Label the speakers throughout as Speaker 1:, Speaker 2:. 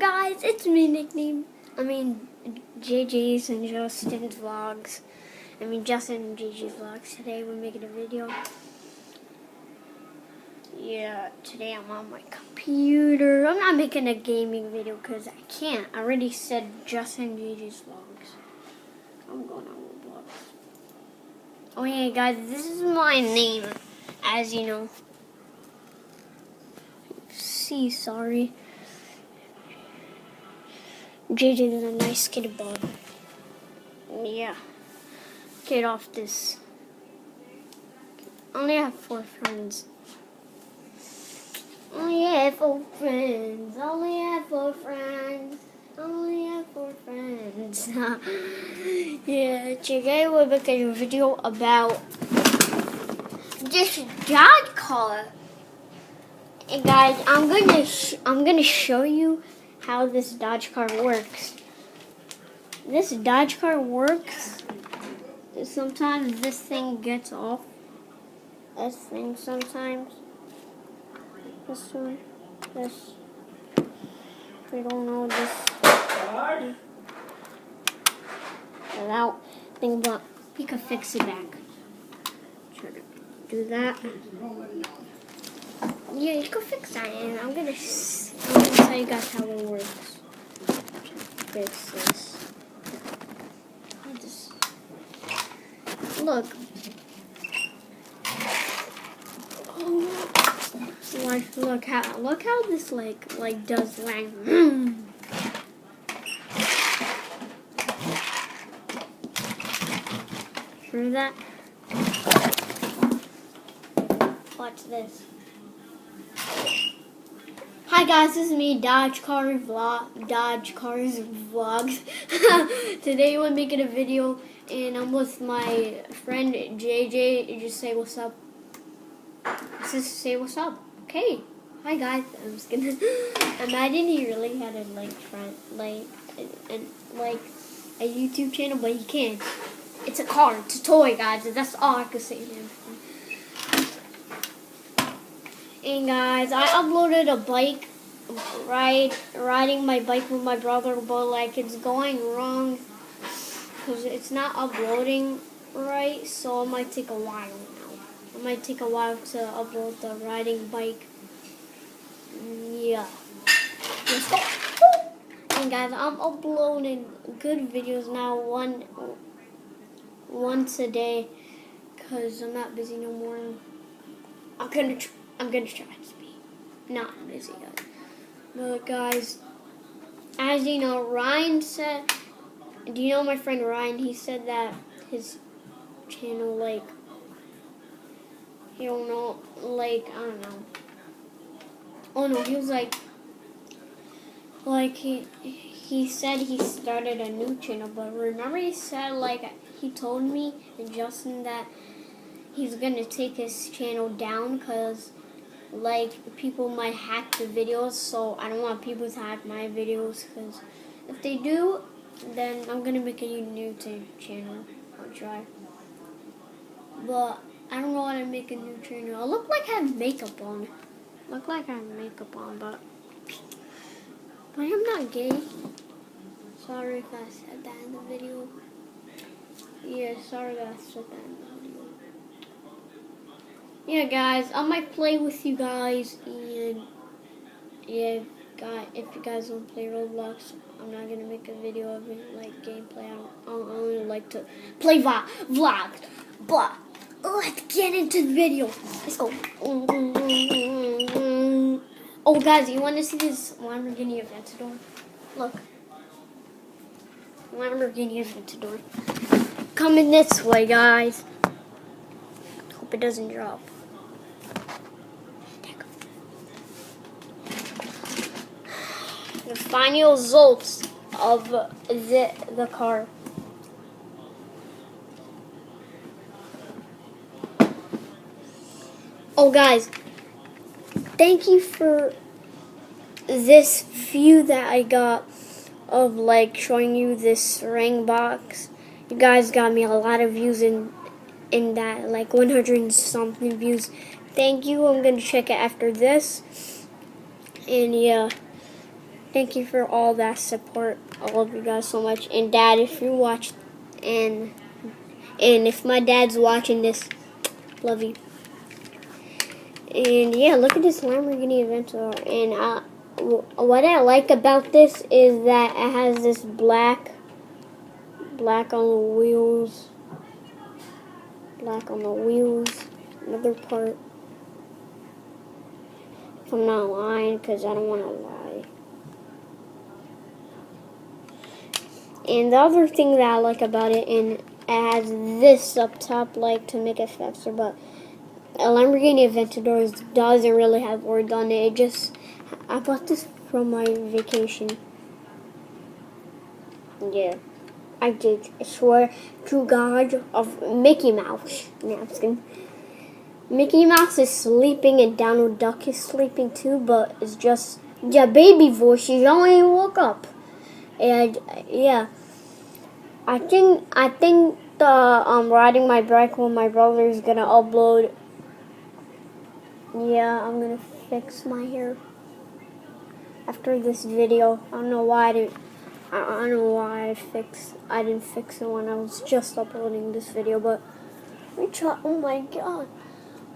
Speaker 1: guys? It's me, JJ's and Justin's vlogs. Justin and JJ's vlogs. Today we're making a video. Yeah, today I'm on my computer. I'm not making a gaming video because I can't. I already said Justin and JJ's vlogs. I'm going on Roblox. Oh yeah, guys, this is my name, as you know. Sorry. JJ is a nice kid, bud. Yeah. Get off this. Only have 4 friends. Only have 4 friends. Only have 4 friends. Only have 4 friends. Yeah, today we're making a video about this Dodge car. And guys, I'm gonna show you how this Dodge car works. This Dodge car works. Sometimes this thing gets off. This thing sometimes. This one. This. We don't know this. Without thing, but we can fix it back. Try to do that. Yeah, you can fix that, and I'm gonna tell you guys how it works. Fix this. Look. Oh, look how this like does lang. Hear that? Watch this. Hi guys, this is me, Dodge Cars Vlogs. Today we're making a video, and I'm with my friend JJ. Just say what's up. Just say what's up. Okay. Hi guys. I'm just gonna imagine he really had a a YouTube channel, but he can't. It's a car. It's a toy, guys. That's all I can say to him. And guys, I uploaded a bike riding my bike with my brother, but it's going wrong because it's not uploading right, so it might take a while now. It might take a while to upload the riding bike. Yeah. Let's go. And guys, I'm uploading good videos now, once a day, because I'm not busy no more. I'm gonna try to be not busy, guys. But guys, as you know, Ryan said, do you know my friend Ryan? He said that his channel, I don't know. Oh no, he was he said he started a new channel, but remember he said, he told me and Justin that he's gonna take his channel down because people might hack the videos, so I don't want people to hack my videos, because if they do, then I'm gonna make a new channel. I'll try, but I don't know how to make a new channel. I look like I have makeup on. But I'm not gay. Sorry if I said that in the video. Yeah, sorry that I said that in the video. Yeah, guys, I might play with you guys, and yeah, if you guys want to play Roblox, I'm not gonna make a video of it, gameplay. I only like to play vlogs. But let's get into the video. Let's go. Oh, guys, you want to see this Lamborghini Aventador? Look, Lamborghini Aventador. Coming this way, guys. Hope it doesn't drop. The final results of the car. Oh, guys, thank you for this view that I got of showing you this ring box. You guys got me a lot of views in that, 100 and something views. Thank you. I'm gonna check it after this. And yeah, Thank you for all that support. I love you guys so much. And Dad, if you watch, and if my dad's watching this, love you. And yeah, look at this Lamborghini Aventador. And what I like about this is that it has this black on the wheels. Black on the wheels. Another part. If I'm not lying, because I don't want to lie. And the other thing that I like about it, and it has this up top, like to make it faster, but a Lamborghini Aventador doesn't really have words on it. I bought this from my vacation. Yeah, I did. I swear to God of Mickey Mouse. No, I'm just kidding. Mickey Mouse is sleeping and Donald Duck is sleeping too, but it's just baby voice. She don't even woke up. And yeah, I think the riding my bike with my brother is gonna upload. Yeah, I'm gonna fix my hair after this video. I don't know why I didn't. I don't know why I didn't fix it when I was just uploading this video. But oh my God,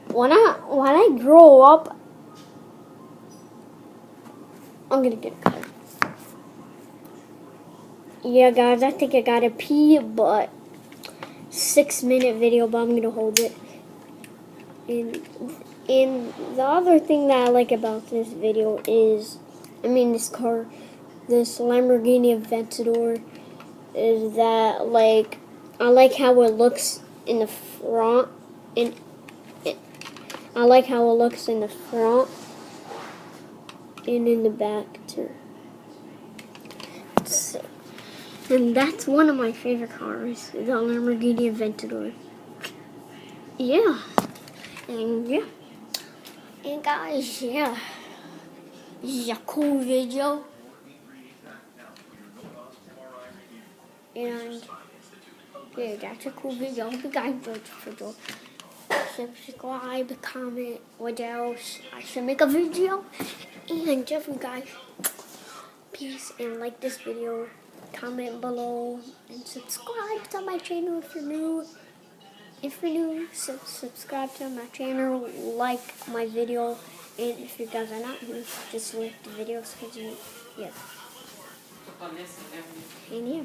Speaker 1: when I grow up, I'm gonna get a car. Yeah, guys, I think I gotta pee, but 6-minute video, but I'm gonna hold it. And the other thing that I like about this video is, this car, this Lamborghini Aventador, is that like I like how it looks in the front, and I like how it looks in the front and in the back too. So, and that's one of my favorite cars, the Lamborghini Aventador. Yeah. And yeah. And guys, yeah. This is a cool video. And yeah, that's a cool video. I hope you guys enjoyed the video. Subscribe, comment, what else I should make a video. And if you guys, peace, and like this video, comment below, and subscribe to my channel if you're new. If you're new, subscribe to my channel, like my video, and if you guys are not new, just like the videos, because yeah. And yeah.